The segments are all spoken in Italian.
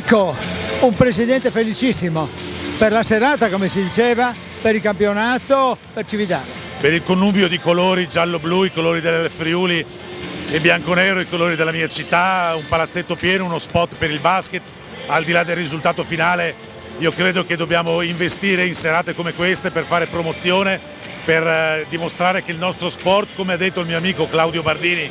Ecco, un presidente felicissimo per la serata, come si diceva, per il campionato, per Cividale. Per il connubio di colori giallo-blu, i colori del Friuli e bianco-nero, i colori della mia città, un palazzetto pieno, uno spot per il basket. Al di là del risultato finale, io credo che dobbiamo investire in serate come queste per fare promozione, per dimostrare che il nostro sport, come ha detto il mio amico Claudio Bardini,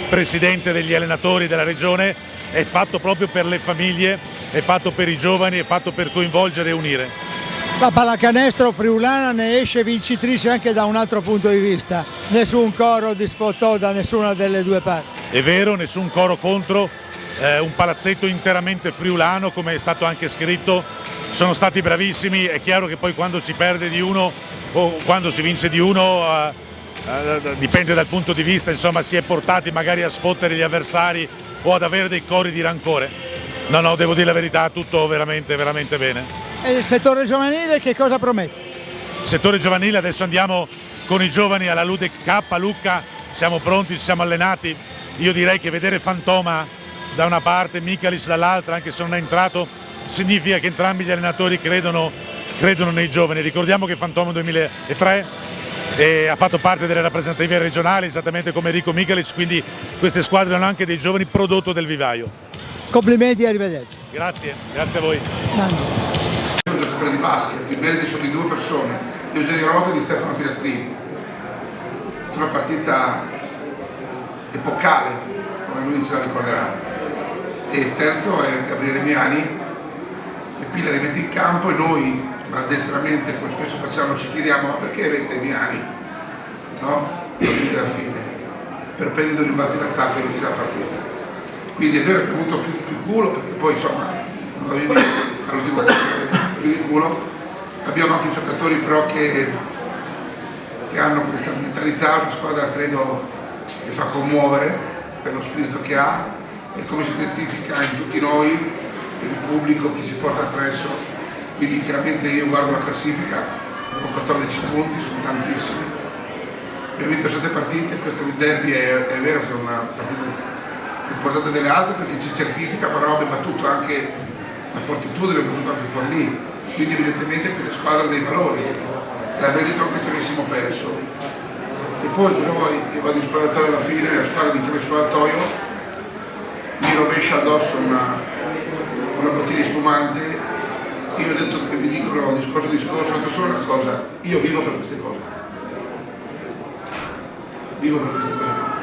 presidente degli allenatori della regione, è fatto proprio per le famiglie, è fatto per i giovani, è fatto per coinvolgere e unire. La pallacanestro friulana ne esce vincitrice anche da un altro punto di vista, nessun coro disfotò da nessuna delle due parti. È vero, nessun coro contro, un palazzetto interamente friulano, come è stato anche scritto, sono stati bravissimi. È chiaro che poi quando si perde di uno o quando si vince di uno dipende dal punto di vista, insomma si è portati magari a sfottere gli avversari o ad avere dei cori di rancore. No, devo dire la verità, tutto veramente, veramente bene. E il settore giovanile che cosa promette? Settore giovanile, adesso andiamo con i giovani alla Ludec K a Lucca, siamo pronti, ci siamo allenati. Io direi che vedere Fantoma da una parte, Michalis dall'altra, anche se non è entrato, significa che entrambi gli allenatori credono nei giovani. Ricordiamo che Fantoma 2003 ha fatto parte delle rappresentative regionali, esattamente come Enrico Michalis, quindi queste squadre hanno anche dei giovani prodotto del vivaio. Complimenti e arrivederci. Grazie a voi. Sono un giocatore di basket, i meriti sono di due persone, di Eugenio Rocca e di Stefano Pilastrini. Una partita epocale, come lui se la ricorderà. E terzo è Gabriele Miani, che Pila rimette in campo e noi maldestramente, come spesso facciamo, ci chiediamo ma perché mette Miani? No? Alla fine, per prendere i rimbalzi in attacco e inizia la partita. Quindi è vero che ha avuto più culo, perché poi insomma all'ultimo più di culo. Abbiamo anche giocatori però che hanno questa mentalità, una squadra credo che fa commuovere per lo spirito che ha e come si identifica in tutti noi, il pubblico, chi si porta appresso. Quindi chiaramente io guardo la classifica, con 14 punti, sono tantissimi. Abbiamo vinto 7 partite, questo derby è vero che è una partita più importante delle altre perché ci certifica, però abbiamo battuto anche la Fortitudo, abbiamo battuto anche Forlì, quindi evidentemente questa squadra ha dei valori, l'avrei detto anche se avessimo perso. E poi io vado in spogliatoio alla fine, la squadra mi chiama in spogliatoio, mi rovescia addosso una bottiglia di spumante, io ho detto che mi dicono discorso, ho detto solo una cosa, io vivo per queste cose. Vivo per queste cose.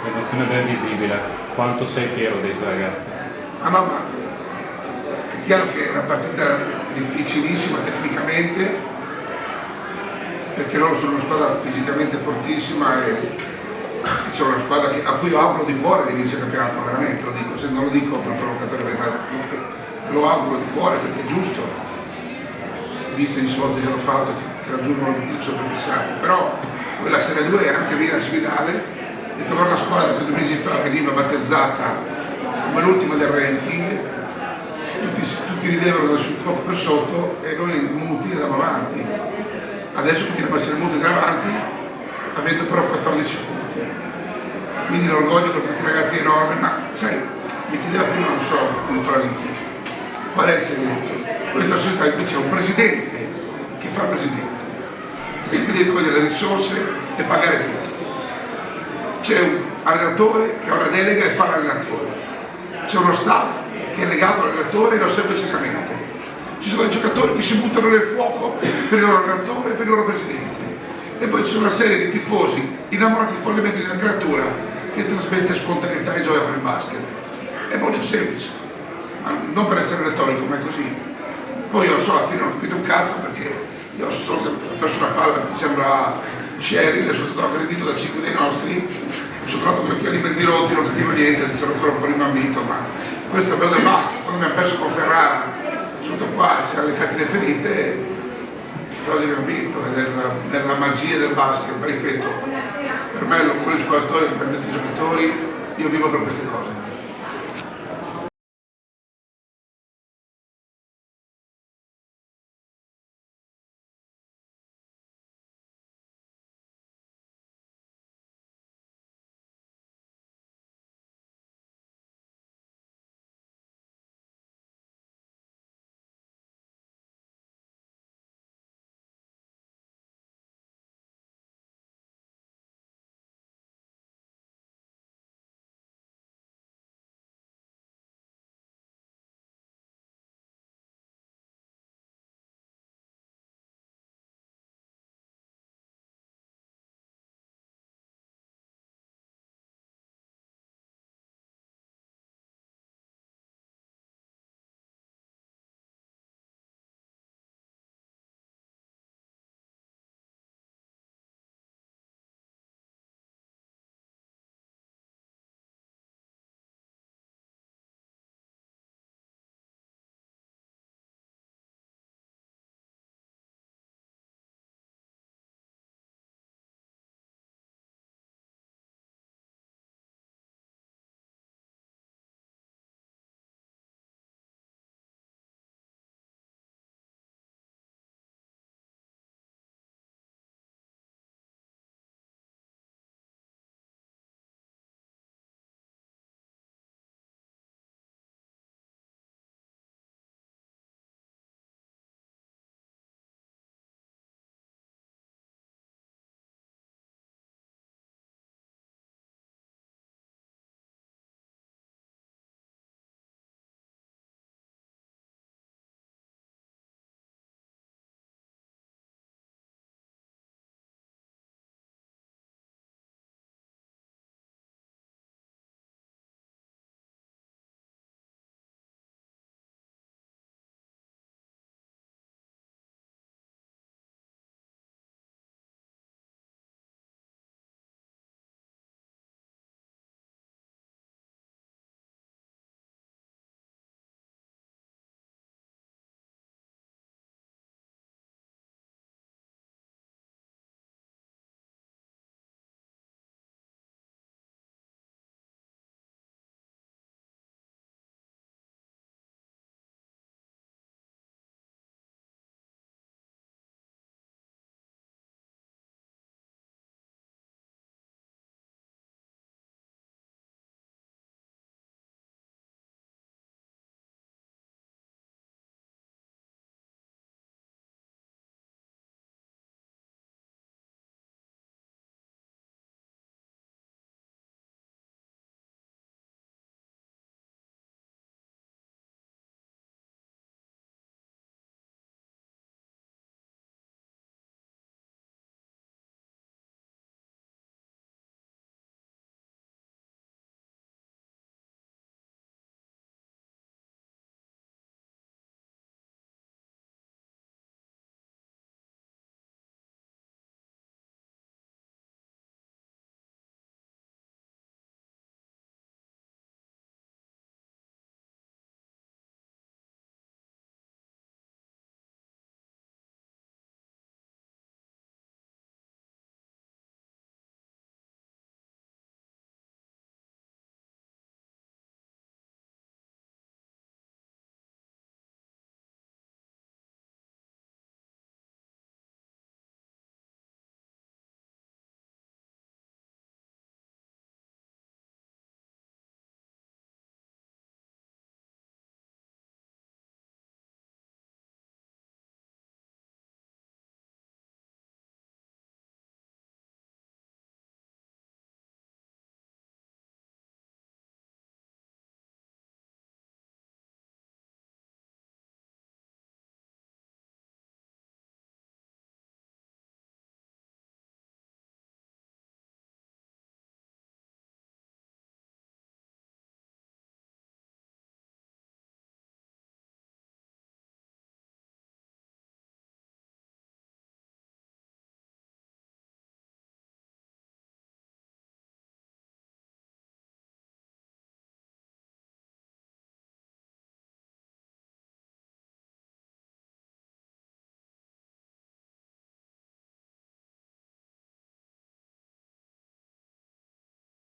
L'emozione ben visibile, quanto sei fiero dei tuoi ragazzi? Ma è chiaro che è una partita difficilissima tecnicamente, perché loro sono una squadra fisicamente fortissima e sono una squadra a cui io auguro di cuore di vincere il campionato, veramente lo dico, se non lo dico per provocatore, lo auguro di cuore perché è giusto, visto gli sforzi che hanno fatto, che raggiungono l'obiettivo sono prefissati, però poi la Serie 2 è anche venire a Cividale e trovare una squadra che 2 mesi fa veniva battezzata come l'ultima del ranking, tutti ridevano sul colpo per sotto e noi muti andavamo avanti. Adesso continuiamo a essere muti davanti, avendo però 14 punti. Quindi l'orgoglio per questi ragazzi è enorme, ma sai, mi chiedeva prima, non so, qual è il segreto? Questa società qui c'è un presidente che fa il presidente, che deve cogliere le risorse e pagare tutti. C'è un allenatore che ha una delega e fa l'allenatore, c'è uno staff che è legato all'allenatore e lo segue ciecamente, ci sono dei giocatori che si buttano nel fuoco per il loro allenatore e per il loro presidente e poi c'è una serie di tifosi innamorati follemente della creatura che trasmette spontaneità e gioia per il basket. È molto semplice, ma non per essere retorico, ma è così. Poi io non so, alla fine non ho capito un cazzo perché io so che ho perso una palla, mi sembra Sheryl, sono stato aggredito da 5 dei nostri, mi sono trovato con gli occhiali mezzi rotti, non capivo niente, sono ancora un po' rimammito, ma questo è bello del basket. Quando abbiamo perso con Ferrara, sotto qua, ci siamo leccati le ferite, cosa abbiamo vinto, nella magia del basket, ma ripeto, per me con gli spogliatori, che abbiamo detto i giocatori, io vivo per queste cose.